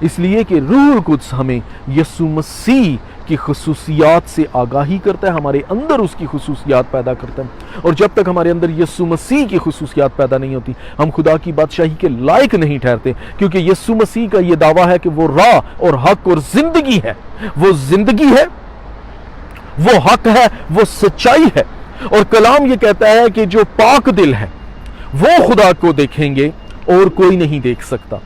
اس لیے کہ روح القدس ہمیں یسوع مسیح کی خصوصیات سے آگاہی کرتا ہے، ہمارے اندر اس کی خصوصیات پیدا کرتا ہے، اور جب تک ہمارے اندر یسوع مسیح کی خصوصیات پیدا نہیں ہوتی ہم خدا کی بادشاہی کے لائق نہیں ٹھہرتے، کیونکہ یسوع مسیح کا یہ دعویٰ ہے کہ وہ راہ اور حق اور زندگی ہے، وہ زندگی ہے، وہ حق ہے، وہ سچائی ہے، اور کلام یہ کہتا ہے کہ جو پاک دل ہے وہ خدا کو دیکھیں گے اور کوئی نہیں دیکھ سکتا۔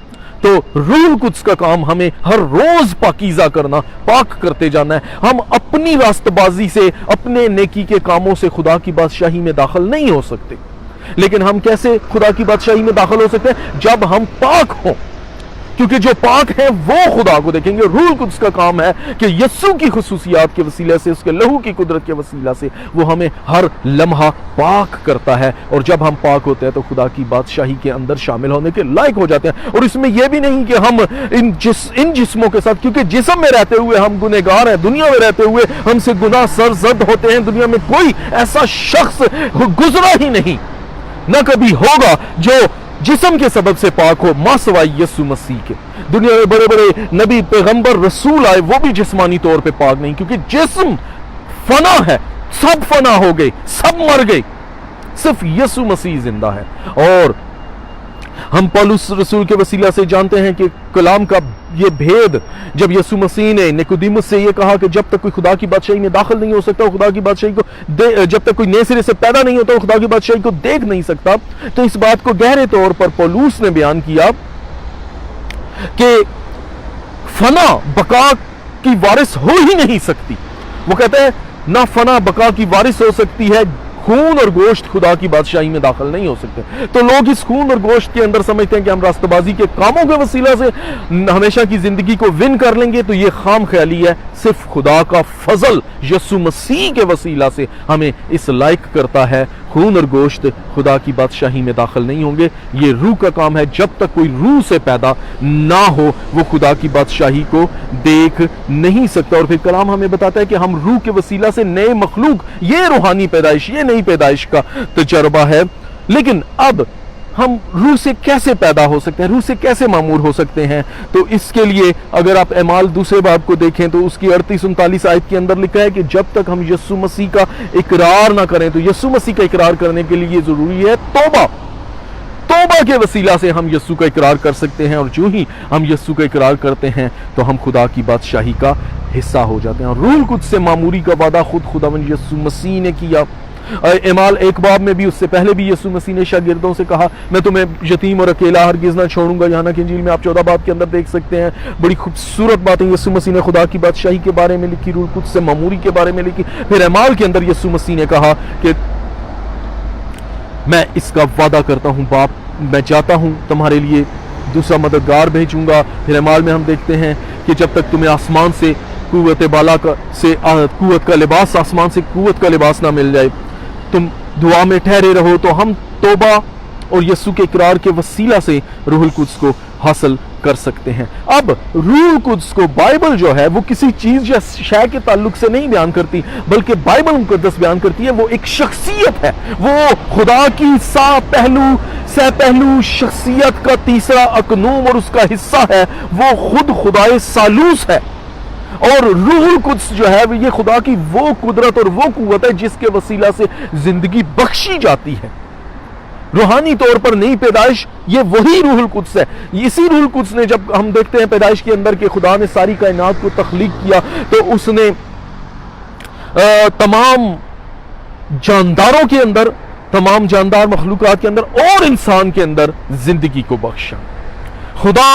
تو روح القدس کا کام ہمیں ہر روز پاکیزہ کرنا، پاک کرتے جانا ہے۔ ہم اپنی راست بازی سے، اپنے نیکی کے کاموں سے خدا کی بادشاہی میں داخل نہیں ہو سکتے، لیکن ہم کیسے خدا کی بادشاہی میں داخل ہو سکتے ہیں؟ جب ہم پاک ہوں، کیونکہ جو پاک ہیں وہ خدا کو دیکھیں گے۔ روح القدس کا کام ہے کہ یسوع کی خصوصیات کے وسیلے سے، اس کے لہو کی قدرت کے وسیلہ سے وہ ہمیں ہر لمحہ پاک کرتا ہے، اور جب ہم پاک ہوتے ہیں تو خدا کی بادشاہی کے اندر شامل ہونے کے لائق ہو جاتے ہیں۔ اور اس میں یہ بھی نہیں کہ ہم ان جسموں کے ساتھ، کیونکہ جسم میں رہتے ہوئے ہم گنہگار ہیں، دنیا میں رہتے ہوئے ہم سے گناہ سرزد ہوتے ہیں، دنیا میں کوئی ایسا شخص گزرا ہی نہیں، نہ کبھی ہوگا جو جسم کے سبب سے پاک ہو، ماں سوائے یسوع مسیح کے۔ دنیا میں بڑے بڑے نبی، پیغمبر، رسول آئے، وہ بھی جسمانی طور پہ پاک نہیں، کیونکہ جسم فنا ہے، سب فنا ہو گئے، سب مر گئے، صرف یسوع مسیح زندہ ہے۔ اور ہم پولس رسول کے وسیلہ سے جانتے ہیں کہ کلام کا یہ بھید، جب یسوع مسیح نے نکودیمس سے یہ کہا کہ جب تک کوئی خدا کی بادشاہی میں داخل نہیں ہو سکتا، خدا کی بادشاہی کو جب تک کوئی نئے سرے سے پیدا نہیں ہوتا، خدا کی بادشاہی کو دیکھ نہیں سکتا، تو اس بات کو گہرے طور پر پولس نے بیان کیا کہ فنا بقا کی وارث ہو ہی نہیں سکتی۔ وہ کہتے ہیں نہ فنا بقا کی وارث ہو سکتی ہے، خون اور گوشت خدا کی بادشاہی میں داخل نہیں ہو سکتے۔ تو لوگ اس خون اور گوشت کے اندر سمجھتے ہیں کہ ہم راستہ بازی کے کاموں کے وسیلہ سے ہمیشہ کی زندگی کو ون کر لیں گے، تو یہ خام خیالی ہے۔ صرف خدا کا فضل یسوع مسیح کے وسیلہ سے ہمیں اس لائق کرتا ہے۔ خون اور گوشت خدا کی بادشاہی میں داخل نہیں ہوں گے، یہ روح کا کام ہے۔ جب تک کوئی روح سے پیدا نہ ہو وہ خدا کی بادشاہی کو دیکھ نہیں سکتا۔ اور پھر کلام ہمیں بتاتا ہے کہ ہم روح کے وسیلہ سے نئے مخلوق، یہ روحانی پیدائش، یہ نئی پیدائش کا تجربہ ہے۔ لیکن اب ہم روح سے کیسے پیدا ہو سکتے ہیں، روح سے کیسے معمور ہو سکتے ہیں؟ تو اس کے لیے اگر آپ اعمال دوسرے باب کو دیکھیں تو اس کی 38-39 آیت کے اندر لکھا ہے کہ جب تک ہم یسوع مسیح کا اقرار نہ کریں، تو یسوع مسیح کا اقرار کرنے کے لیے ضروری ہے توبہ۔ توبہ کے وسیلہ سے ہم یسوع کا اقرار کر سکتے ہیں، اور جو ہی ہم یسوع کا اقرار کرتے ہیں تو ہم خدا کی بادشاہی کا حصہ ہو جاتے ہیں۔ اور روح القدس سے معموری کا وعدہ خود خداوند یسوع مسیح نے کیا۔ اعمال 1 باب میں بھی، اس سے پہلے بھی یسوع مسیح نے شاگردوں سے کہا میں تمہیں یتیم اور اکیلا ہرگز نہ چھوڑوں گا۔ یہاں کی انجیل میں آپ 14 باب کے اندر دیکھ سکتے ہیں، بڑی خوبصورت باتیں یسوع مسیح نے خدا کی بادشاہی کے بارے میں لکھی، روح القدس سے معموری کے بارے میں لکھی۔ پھر اعمال کے اندر یسوع مسیح نے کہا کہ میں اس کا وعدہ کرتا ہوں باپ، میں جاتا ہوں تمہارے لیے دوسرا مددگار بھیجوں گا۔ پھر اعمال میں ہم دیکھتے ہیں کہ جب تک تمہیں آسمان سے قوت بالا سے قوت کا لباس، آسمان سے قوت کا لباس نہ مل جائے، تم دعا میں ٹھہرے رہو۔ تو ہم توبہ اور یسوع کے اقرار کے وسیلہ سے روح القدس کو حاصل کر سکتے ہیں۔ اب روح القدس کو بائبل جو ہے وہ کسی چیز یا شے کے تعلق سے نہیں بیان کرتی، بلکہ بائبل مقدس بیان کرتی ہے وہ ایک شخصیت ہے، وہ خدا کی سہ پہلو شخصیت کا تیسرا اقنوم اور اس کا حصہ ہے، وہ خود خدائے ثالوث ہے۔ اور روح القدس جو ہے یہ خدا کی وہ قدرت اور وہ قوت ہے جس کے وسیلہ سے زندگی بخشی جاتی ہے۔ روحانی طور پر نئی پیدائش یہ وہی روح القدس ہے۔ اسی روح القدس نے، جب ہم دیکھتے ہیں پیدائش کے اندر کہ خدا نے ساری کائنات کو تخلیق کیا، تو اس نے تمام جانداروں کے اندر، تمام جاندار مخلوقات کے اندر اور انسان کے اندر زندگی کو بخشا۔ خدا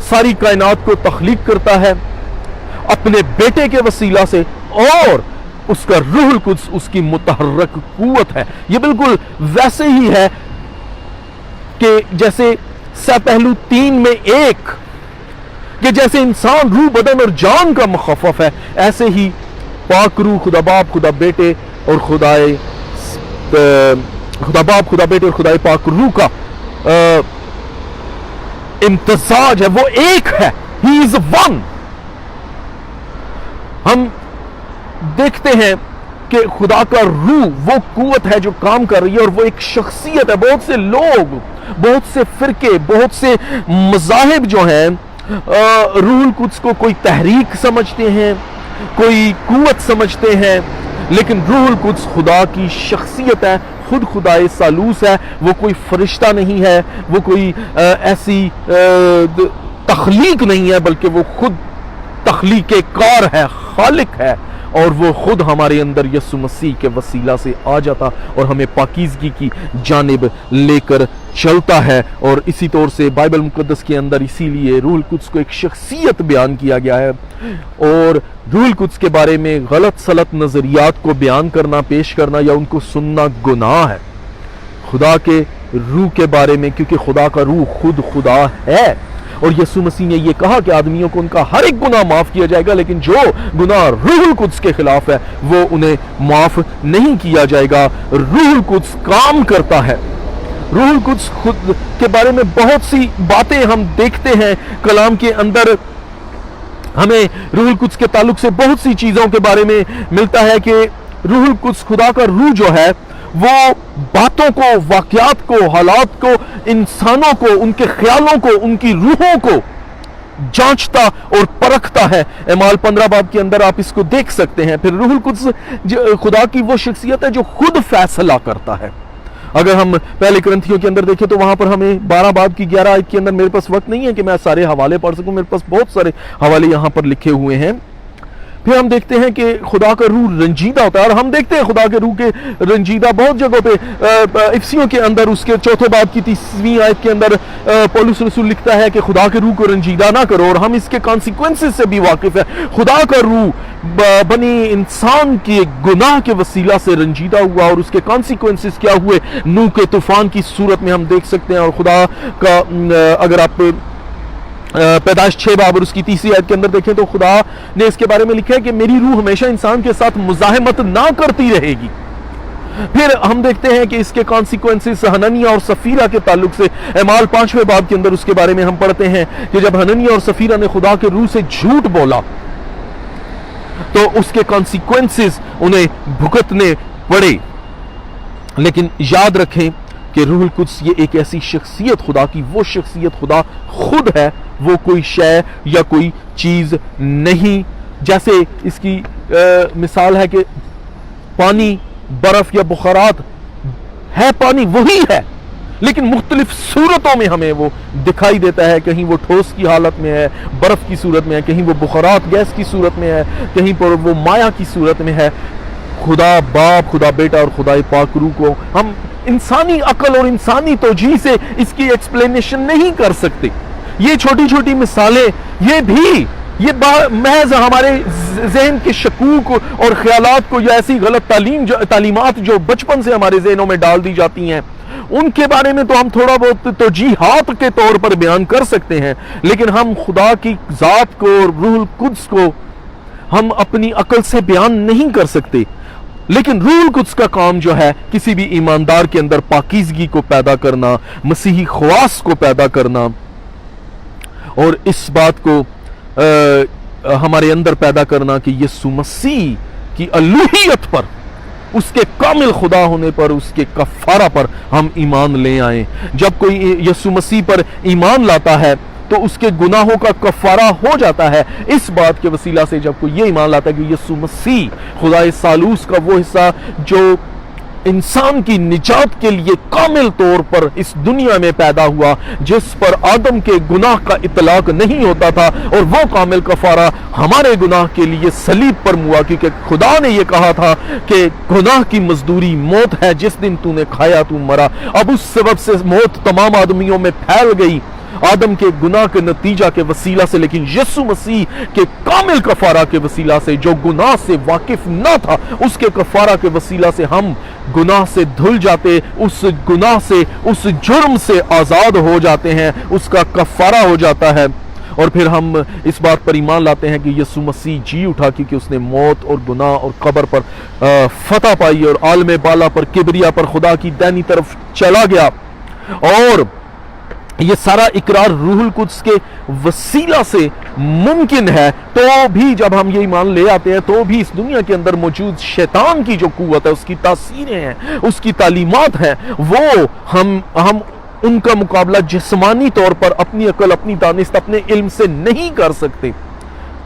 ساری کائنات کو تخلیق کرتا ہے اپنے بیٹے کے وسیلہ سے، اور اس کا روح القدس اس کی متحرک قوت ہے۔ یہ بالکل ویسے ہی ہے کہ جیسے سہ پہلو 3 میں 1، کہ جیسے انسان روح، بدن اور جان کا مخفف ہے، ایسے ہی پاک روح، خدا باپ، خدا بیٹے اور خدا باپ، خدا بیٹے اور خدا پاک روح کا امتزاج ہے، وہ ایک ہے۔ He is one۔ ہم دیکھتے ہیں کہ خدا کا روح وہ قوت ہے جو کام کر رہی ہے، اور وہ ایک شخصیت ہے۔ بہت سے لوگ، بہت سے فرقے، بہت سے مذاہب جو ہیں روح القدس کو کوئی تحریک سمجھتے ہیں، کوئی قوت سمجھتے ہیں، لیکن روح القدس خدا کی شخصیت ہے، خود خدا ثالوث ہے، وہ کوئی فرشتہ نہیں ہے، وہ کوئی ایسی تخلیق نہیں ہے، بلکہ وہ خود تخلیق کار ہے، خالق ہے، اور وہ خود ہمارے اندر یسوع مسیح کے وسیلہ سے آ جاتا اور ہمیں پاکیزگی کی جانب لے کر چلتا ہے۔ اور اسی طور سے بائبل مقدس کے اندر اسی لیے روح القدس کو ایک شخصیت بیان کیا گیا ہے، اور روح القدس کے بارے میں غلط سلط نظریات کو بیان کرنا، پیش کرنا یا ان کو سننا گناہ ہے۔ خدا کے روح کے بارے میں، کیونکہ خدا کا روح خود خدا ہے، اور یسوع مسیح نے یہ کہا کہ آدمیوں کو ان کا ہر ایک گناہ معاف کیا جائے گا، لیکن جو گناہ روح القدس کے خلاف ہے وہ انہیں معاف نہیں کیا جائے گا۔ روح القدس کام کرتا ہے۔ روح القدس خود کے بارے میں بہت سی باتیں ہم دیکھتے ہیں کلام کے اندر، ہمیں روح القدس کے تعلق سے بہت سی چیزوں کے بارے میں ملتا ہے کہ روح القدس، خدا کا روح جو ہے، وہ باتوں کو، واقعات کو، حالات کو، انسانوں کو، ان کے خیالوں کو، ان کی روحوں کو جانچتا اور پرکھتا ہے۔ اعمال 15 باب کے اندر آپ اس کو دیکھ سکتے ہیں۔ پھر روح القدس خدا کی وہ شخصیت ہے جو خود فیصلہ کرتا ہے۔ اگر ہم پہلے کرنتھیوں کے اندر دیکھیں تو وہاں پر ہمیں 12 باب کی 11 آیت کے اندر، میرے پاس وقت نہیں ہے کہ میں سارے حوالے پڑھ سکوں، میرے پاس بہت سارے حوالے یہاں پر لکھے ہوئے ہیں۔ پھر ہم دیکھتے ہیں کہ خدا کا روح رنجیدہ ہوتا ہے، اور ہم دیکھتے ہیں خدا کے روح کے رنجیدہ بہت جگہوں پہ۔ افسیوں کے اندر اس کے 4 باب کی 30ویں آیت کے اندر پولس رسول لکھتا ہے کہ خدا کے روح کو رنجیدہ نہ کرو، اور ہم اس کے کانسیکوینسز سے بھی واقف ہیں۔ خدا کا روح بنی انسان کے گناہ کے وسیلہ سے رنجیدہ ہوا، اور اس کے کانسیکوینسز کیا ہوئے نوح کے طوفان کی صورت میں ہم دیکھ سکتے ہیں۔ اور خدا کا اگر آپ پیدائش 6 باب اور اس کی 30 آیت کے اندر دیکھیں تو خدا نے اس کے بارے میں لکھا ہے کہ میری روح ہمیشہ انسان کے ساتھ مزاحمت نہ کرتی رہے گی۔ پھر ہم دیکھتے ہیں کہ اس کے کانسیکوینسز حنانیہ اور سفیرہ کے تعلق سے اعمال 5 باب کے اندر اس کے بارے میں ہم پڑھتے ہیں کہ جب حنانیہ اور سفیرہ نے خدا کے روح سے جھوٹ بولا تو اس کے کانسیکوینسز انہیں بھگتنے پڑے۔ لیکن یاد رکھیں کہ روح القدس یہ ایک ایسی شخصیت، خدا کی وہ شخصیت، خدا خود ہے، وہ کوئی شے یا کوئی چیز نہیں۔ جیسے اس کی مثال ہے کہ پانی، برف یا بخارات ہے، پانی وہی ہے لیکن مختلف صورتوں میں ہمیں وہ دکھائی دیتا ہے۔ کہیں وہ ٹھوس کی حالت میں ہے، برف کی صورت میں ہے، کہیں وہ بخارات گیس کی صورت میں ہے، کہیں پر وہ مایع کی صورت میں ہے۔ خدا باپ، خدا بیٹا اور خدا پاک روح کو ہم انسانی عقل اور انسانی توجیہ سے اس کی ایکسپلینیشن نہیں کر سکتے۔ یہ چھوٹی چھوٹی مثالیں، یہ محض ہمارے ذہن کے شکوک اور خیالات کو، یا ایسی غلط تعلیمات جو بچپن سے ہمارے ذہنوں میں ڈال دی جاتی ہیں، ان کے بارے میں تو ہم تھوڑا بہت توجیحات کے طور پر بیان کر سکتے ہیں، لیکن ہم خدا کی ذات کو اور روح القدس کو ہم اپنی عقل سے بیان نہیں کر سکتے۔ لیکن روح القدس کا کام جو ہے کسی بھی ایماندار کے اندر پاکیزگی کو پیدا کرنا، مسیحی خواص کو پیدا کرنا، اور اس بات کو ہمارے اندر پیدا کرنا کہ یسوع مسیح کی الوہیت پر، اس کے کامل خدا ہونے پر، اس کے کفارہ پر ہم ایمان لے آئیں۔ جب کوئی یسوع مسیح پر ایمان لاتا ہے تو اس کے گناہوں کا کفارہ ہو جاتا ہے۔ اس بات کے وسیلہ سے جب کوئی یہ ایمان لاتا ہے کہ یسوع مسیح خدا ثالوث کا وہ حصہ جو انسان کی نجات کے لیے کامل طور پر اس دنیا میں پیدا ہوا، جس پر آدم کے گناہ کا اطلاق نہیں ہوتا تھا، اور وہ کامل کفارہ ہمارے گناہ کے لیے صلیب پر ہوا، کیونکہ خدا نے یہ کہا تھا کہ گناہ کی مزدوری موت ہے، جس دن تو نے کھایا تو مرا۔ اب اس سبب سے موت تمام آدمیوں میں پھیل گئی، آدم کے گناہ کے نتیجہ کے وسیلہ سے، لیکن یسوع مسیح کے کامل کفارہ کے وسیلہ سے، جو گناہ سے واقف نہ تھا، اس کے کفارہ کے وسیلہ سے ہم گناہ سے دھل جاتے، اس گناہ سے، اس جرم سے آزاد ہو جاتے ہیں، اس کا کفارہ ہو جاتا ہے۔ اور پھر ہم اس بات پر ایمان لاتے ہیں کہ یسوع مسیح جی اٹھا، کیونکہ اس نے موت اور گناہ اور قبر پر فتح پائی، اور عالم بالا پر، کبریا پر، خدا کی دائنی طرف چلا گیا۔ اور یہ سارا اقرار روح القدس کے وسیلہ سے ممکن ہے۔ تو بھی جب ہم یہ ایمان لے آتے ہیں تو بھی اس دنیا کے اندر موجود شیطان کی جو قوت ہے، اس کی تاثیریں ہیں، اس کی تعلیمات ہیں، وہ ہم ان کا مقابلہ جسمانی طور پر اپنی عقل، اپنی دانست، اپنے علم سے نہیں کر سکتے،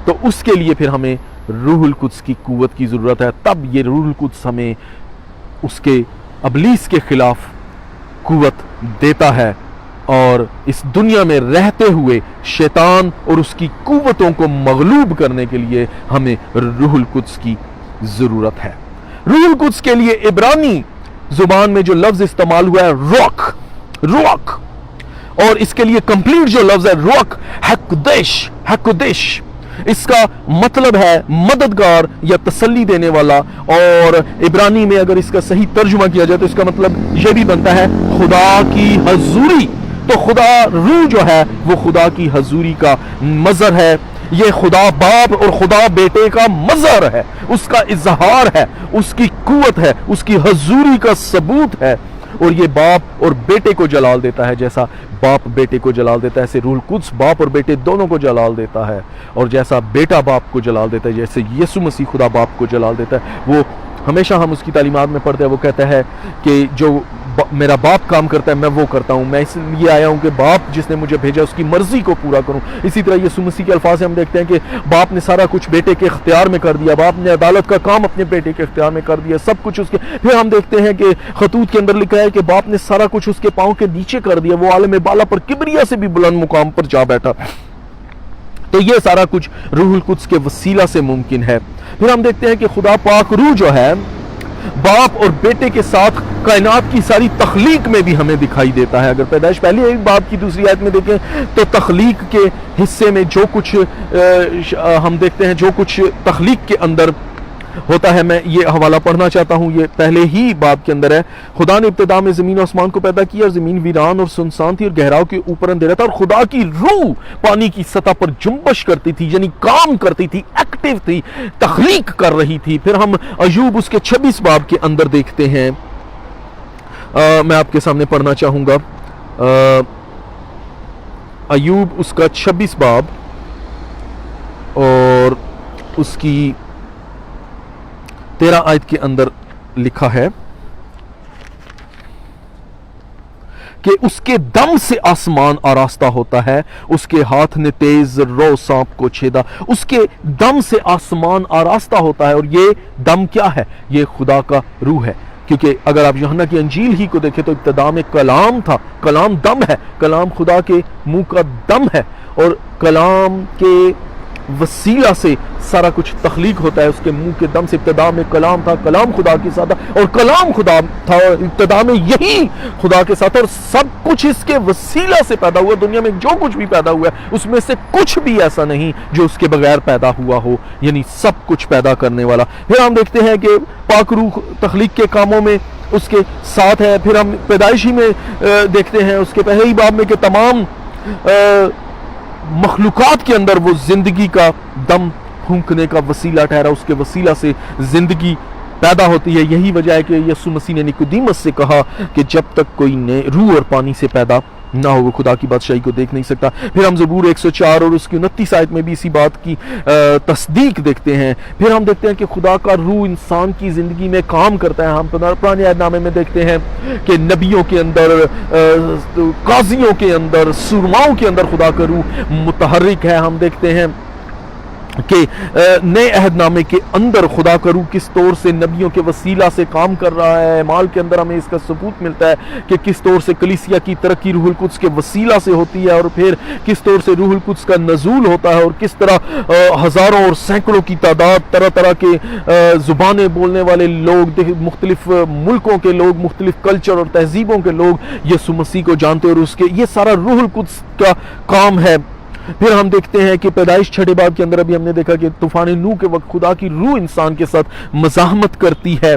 تو اس کے لیے پھر ہمیں روح القدس کی قوت کی ضرورت ہے. تب یہ روح القدس ہمیں اس کے ابلیس کے خلاف قوت دیتا ہے، اور اس دنیا میں رہتے ہوئے شیطان اور اس کی قوتوں کو مغلوب کرنے کے لیے ہمیں روح القدس کی ضرورت ہے. روح القدس کے لیے عبرانی زبان میں جو لفظ استعمال ہوا ہے روح، اور اس کے لیے کمپلیٹ جو لفظ ہے روح حقدش، اس کا مطلب ہے مددگار یا تسلی دینے والا، اور عبرانی میں اگر اس کا صحیح ترجمہ کیا جائے تو اس کا مطلب یہ بھی بنتا ہے خدا کی حضوری. تو خدا روح جو ہے وہ خدا کی حضوری کا مظہر ہے، یہ خدا باپ اور خدا بیٹے کا مظہر ہے، اس کا اظہار ہے، اس کی قوت ہے، اس کی حضوری کا ثبوت ہے. اور یہ باپ اور بیٹے کو جلال دیتا ہے، جیسا باپ بیٹے کو جلال دیتا ہے ایسے روح القدس باپ اور بیٹے دونوں کو جلال دیتا ہے، اور جیسا بیٹا باپ کو جلال دیتا ہے، جیسے یسوع مسیح خدا باپ کو جلال دیتا ہے. وہ ہمیشہ ہم اس کی تعلیمات میں پڑھتے ہیں، وہ کہتا ہے کہ جو میرا باپ کام کرتا ہے میں وہ کرتا ہوں، میں اس لیے آیا ہوں کہ باپ جس نے مجھے بھیجا اس کی مرضی کو پورا کروں. اسی طرح یسوع مسیح کے الفاظ سے ہم دیکھتے ہیں کہ باپ نے سارا کچھ بیٹے کے اختیار میں کر دیا، باپ نے عدالت کا کام اپنے بیٹے کے اختیار میں کر دیا، سب کچھ اس کے. پھر ہم دیکھتے ہیں کہ خطوط کے اندر لکھا ہے کہ باپ نے سارا کچھ اس کے پاؤں کے نیچے کر دیا، وہ عالم بالا پر کبریا سے بھی بلند مقام پر جا بیٹھا. تو یہ سارا کچھ روح القدس کے وسیلہ سے ممکن ہے. پھر ہم دیکھتے ہیں کہ خدا پاک روح جو ہے باپ اور بیٹے کے ساتھ کائنات کی ساری تخلیق میں بھی ہمیں دکھائی دیتا ہے. اگر پیدائش پہلی ایک باب کی دوسری آیت میں دیکھیں تو تخلیق کے حصے میں جو کچھ ہم دیکھتے ہیں، جو کچھ تخلیق کے اندر ہوتا ہے، میں یہ حوالہ پڑھنا چاہتا ہوں، یہ پہلے ہی باب کے اندر ہے. خدا نے ابتدا میں زمین و آسمان کو پیدا کیا، اور زمین ویران اور سنسان تھی اور گہراؤ کے اوپر اندھیرا تھا، اور خدا کی روح پانی کی سطح پر جنبش کرتی تھی، یعنی کام کرتی تھی، ایکٹیو تھی، تخلیق کر رہی تھی. پھر ہم ایوب اس کے 26 باب کے اندر دیکھتے ہیں، میں آپ کے سامنے پڑھنا چاہوں گا ایوب اس کا 26 باب اور اس کی 13 آیت کے اندر لکھا ہے کہ اس کے دم سے آسمان آراستہ ہوتا ہے، اس کے ہاتھ نے تیز رو سانپ کو چھیدا. اس کے دم سے آسمان آراستہ ہوتا ہے، اور یہ دم کیا ہے؟ یہ خدا کا روح ہے. کیونکہ اگر آپ یوحنا کی انجیل ہی کو دیکھیں تو ابتدا میں کلام تھا، کلام دم ہے، کلام خدا کے منہ کا دم ہے، اور کلام کے وسیلہ سے سارا کچھ تخلیق ہوتا ہے. اس کے منہ کے دم سے ابتدا میں کلام تھا، کلام خدا کے ساتھ تھا، اور کلام خدا تھا، اور ابتدا میں یہی خدا کے ساتھ، اور سب کچھ اس کے وسیلہ سے پیدا ہوا. دنیا میں جو کچھ بھی پیدا ہوا ہے اس میں سے کچھ بھی ایسا نہیں جو اس کے بغیر پیدا ہوا ہو، یعنی سب کچھ پیدا کرنے والا. پھر ہم دیکھتے ہیں کہ پاک روح تخلیق کے کاموں میں اس کے ساتھ ہے. پھر ہم پیدائشی میں دیکھتے ہیں اس کے پہلے ہی باب میں کہ تمام مخلوقات کے اندر وہ زندگی کا دم پھونکنے کا وسیلہ ٹھہرا، اس کے وسیلہ سے زندگی پیدا ہوتی ہے. یہی وجہ ہے کہ یسوع مسیح نے نیقودیمس سے کہا کہ جب تک کوئی روح اور پانی سے پیدا نہ ہو وہ خدا کی بادشاہی کو دیکھ نہیں سکتا. پھر ہم زبور 104 اور اس کی 29 آیت میں بھی اسی بات کی تصدیق دیکھتے ہیں. پھر ہم دیکھتے ہیں کہ خدا کا روح انسان کی زندگی میں کام کرتا ہے. ہم پرانے عہد نامے میں دیکھتے ہیں کہ نبیوں کے اندر، قاضیوں کے اندر، سورماؤں کے اندر خدا کا روح متحرک ہے. ہم دیکھتے ہیں کہ نئے عہد نامے کے اندر خدا کا روح کس طور سے نبیوں کے وسیلہ سے کام کر رہا ہے. اعمال کے اندر ہمیں اس کا ثبوت ملتا ہے کہ کس طور سے کلیسیا کی ترقی روح القدس کے وسیلہ سے ہوتی ہے، اور پھر کس طور سے روح القدس کا نزول ہوتا ہے، اور کس طرح ہزاروں اور سینکڑوں کی تعداد، طرح طرح کے زبانیں بولنے والے لوگ، مختلف ملکوں کے لوگ، مختلف کلچر اور تہذیبوں کے لوگ یسوع مسیح کو جانتے، اور اس کے یہ سارا روح القدس کا کام ہے. پھر ہم دیکھتے ہیں کہ پیدائش 6 باب کے اندر ابھی ہم نے دیکھا کہ طوفان نوح کے وقت خدا کی روح انسان کے ساتھ مزاحمت کرتی ہے.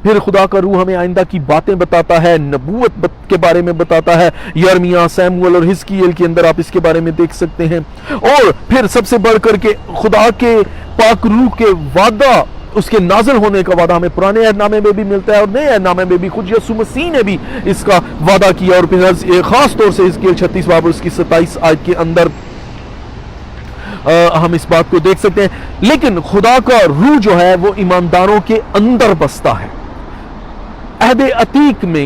پھر خدا کا روح ہمیں آئندہ کی باتیں بتاتا ہے، نبوت کے بارے میں بتاتا ہے. یرمیہ، سیموئیل اور حزقیل کے اندر آپ اس کے بارے میں دیکھ سکتے ہیں. اور پھر سب سے بڑھ کر کے خدا کے پاک روح کے وعدہ، اس کے نازل ہونے کا وعدہ ہمیں پرانے عہد نامے میں بھی ملتا ہے، اور نئے عہد نامے میں بھی خود یسوع مسیح نے بھی اس کا وعدہ کیا. اور پھر خاص طور سے حزقیل 36 باب اور اس کی 27 آیت کے اندر ہم اس بات کو دیکھ سکتے ہیں. لیکن خدا کا روح جو ہے وہ ایمانداروں کے اندر بستا ہے. عہد عتیق میں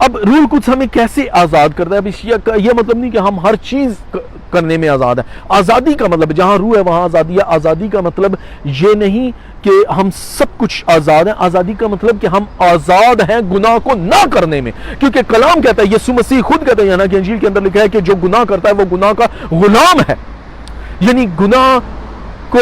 اب روح القدس ہمیں کیسے آزاد کرتا ہے؟ اب یہ مطلب نہیں کہ ہم ہر چیز کرنے میں آزاد ہیں. آزادی کا مطلب جہاں روح ہے وہاں آزادی ہے. آزادی کا مطلب یہ نہیں کہ ہم سب کچھ آزاد ہیں. آزادی کا مطلب کہ ہم آزاد ہیں گناہ کو نہ کرنے میں، کیونکہ کلام کہتا ہے، یسوع مسیح خود کہتا ہے، یہاں کہ انجیل کے اندر لکھا ہے کہ جو گناہ کرتا ہے وہ گناہ کا غلام ہے. یعنی گناہ کو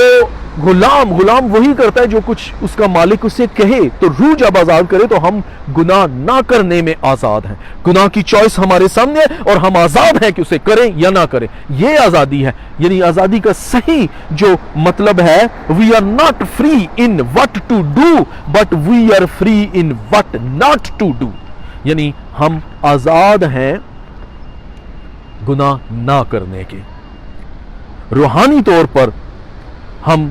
غلام وہی کرتا ہے جو کچھ اس کا مالک اسے کہے. تو روح جب آزاد کرے تو ہم گناہ نہ کرنے میں آزاد ہیں. گناہ کی چوائس ہمارے سامنے ہے اور ہم آزاد ہیں کہ اسے کریں یا نہ کریں. یہ آزادی ہے. یعنی آزادی کا صحیح جو مطلب ہے، we are not free in what to do but we are free in what not to do. یعنی ہم آزاد ہیں گناہ نہ کرنے کے. روحانی طور پر ہم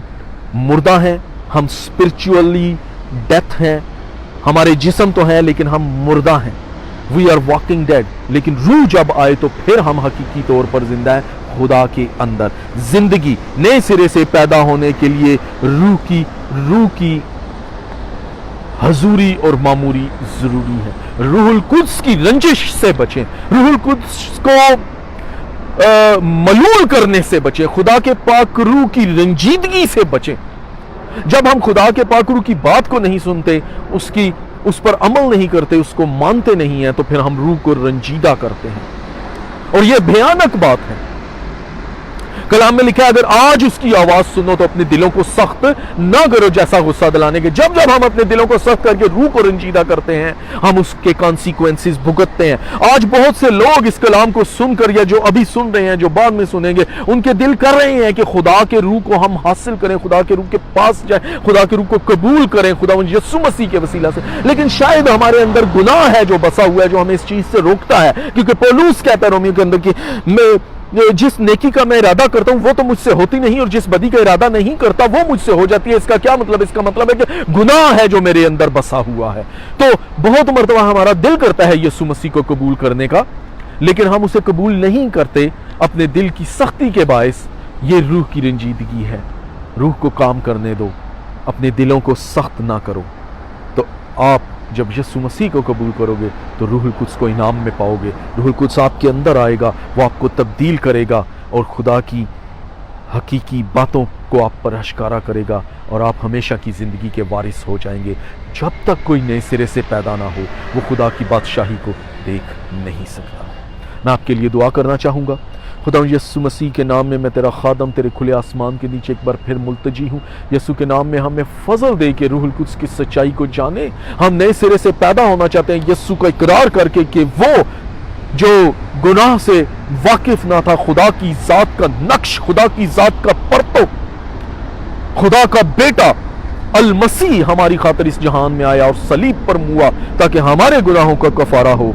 مردہ ہیں، ہم اسپرچولی ڈیتھ ہیں. ہمارے جسم تو ہیں لیکن ہم مردہ ہیں. We are walking dead. لیکن روح جب آئے تو پھر ہم حقیقی طور پر زندہ ہیں خدا کے اندر. زندگی نئے سرے سے پیدا ہونے کے لیے روح کی حضوری اور معموری ضروری ہے. روح القدس کی رنجش سے بچیں. روح القدس کو ملول کرنے سے بچیں. خدا کے پاک روح کی رنجیدگی سے بچیں. جب ہم خدا کے پاک روح کی بات کو نہیں سنتے، اس پر عمل نہیں کرتے، اس کو مانتے نہیں ہیں، تو پھر ہم روح کو رنجیدہ کرتے ہیں. اور یہ بھیانک بات ہے. کلام میں لکھا ہے اگر آج اس کی آواز سنو تو اپنے دلوں کو سخت نہ کرو جیسا غصہ دلانے کے. جب ہم اپنے دلوں کو سخت کر کے روح کو رنجیدہ کرتے ہیں، ہم اس کے کانسیکوینسز بھگتتے ہیں. آج بہت سے لوگ اس کلام کو سن کر، یا جو ابھی سن رہے ہیں، جو بعد میں سنیں گے، ان کے دل کر رہے ہیں کہ خدا کے روح کو ہم حاصل کریں، خدا کے روح کے پاس جائیں، خدا کے روح کو قبول کریں خدا یسوع مسیح کے وسیلہ سے. لیکن شاید ہمارے اندر گناہ ہے جو بسا ہوا ہے، جو ہمیں اس چیز سے روکتا ہے. کیونکہ پولوس کہتا ہے رومیو کے اندر کہ جس نیکی کا میں ارادہ کرتا ہوں وہ تو مجھ سے ہوتی نہیں، اور جس بدی کا ارادہ نہیں کرتا وہ مجھ سے ہو جاتی ہے. اس کا کیا مطلب؟ اس کا مطلب ہے کہ گناہ ہے جو میرے اندر بسا ہوا ہے. تو بہت مرتبہ ہمارا دل کرتا ہے یسوع مسیح کو قبول کرنے کا، لیکن ہم اسے قبول نہیں کرتے اپنے دل کی سختی کے باعث. یہ روح کی رنجیدگی ہے. روح کو کام کرنے دو، اپنے دلوں کو سخت نہ کرو. تو آپ جب یسوع مسیح کو قبول کرو گے تو روح القدس کو انعام میں پاؤ گے. روح القدس آپ کے اندر آئے گا، وہ آپ کو تبدیل کرے گا اور خدا کی حقیقی باتوں کو آپ پر اشکارا کرے گا، اور آپ ہمیشہ کی زندگی کے وارث ہو جائیں گے. جب تک کوئی نئے سرے سے پیدا نہ ہو وہ خدا کی بادشاہی کو دیکھ نہیں سکتا. میں آپ کے لیے دعا کرنا چاہوں گا. خدا یسوع مسیح کے نام میں تیرا خادم تیرے کھلے آسمان کے نیچے ایک بار پھر ملتجی ہوں. یسوع کے نام میں ہمیں فضل دے کہ روح القدس کی سچائی کو جانے. ہم نئے سرے سے پیدا ہونا چاہتے ہیں یسوع کا اقرار کر کے کہ وہ جو گناہ سے واقف نہ تھا، خدا کی ذات کا نقش، خدا کی ذات کا پرتو، خدا کا بیٹا المسیح ہماری خاطر اس جہان میں آیا اور صلیب پر ہوا تاکہ ہمارے گناہوں کا کفارہ ہو.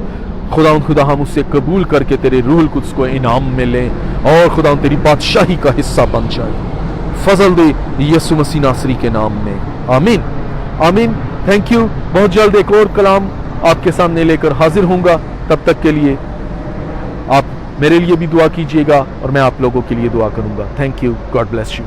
خدا ہم اسے قبول کر کے تیرے روح القدس کو انعام میں لیں اور خدا تیری بادشاہی کا حصہ بن جائے. فضل دے یسوع مسیح ناصری کے نام میں، آمین آمین. Thank you. بہت جلد ایک اور کلام آپ کے سامنے لے کر حاضر ہوں گا. تب تک کے لیے آپ میرے لیے بھی دعا کیجیے گا اور میں آپ لوگوں کے لیے دعا کروں گا. Thank you. God bless you.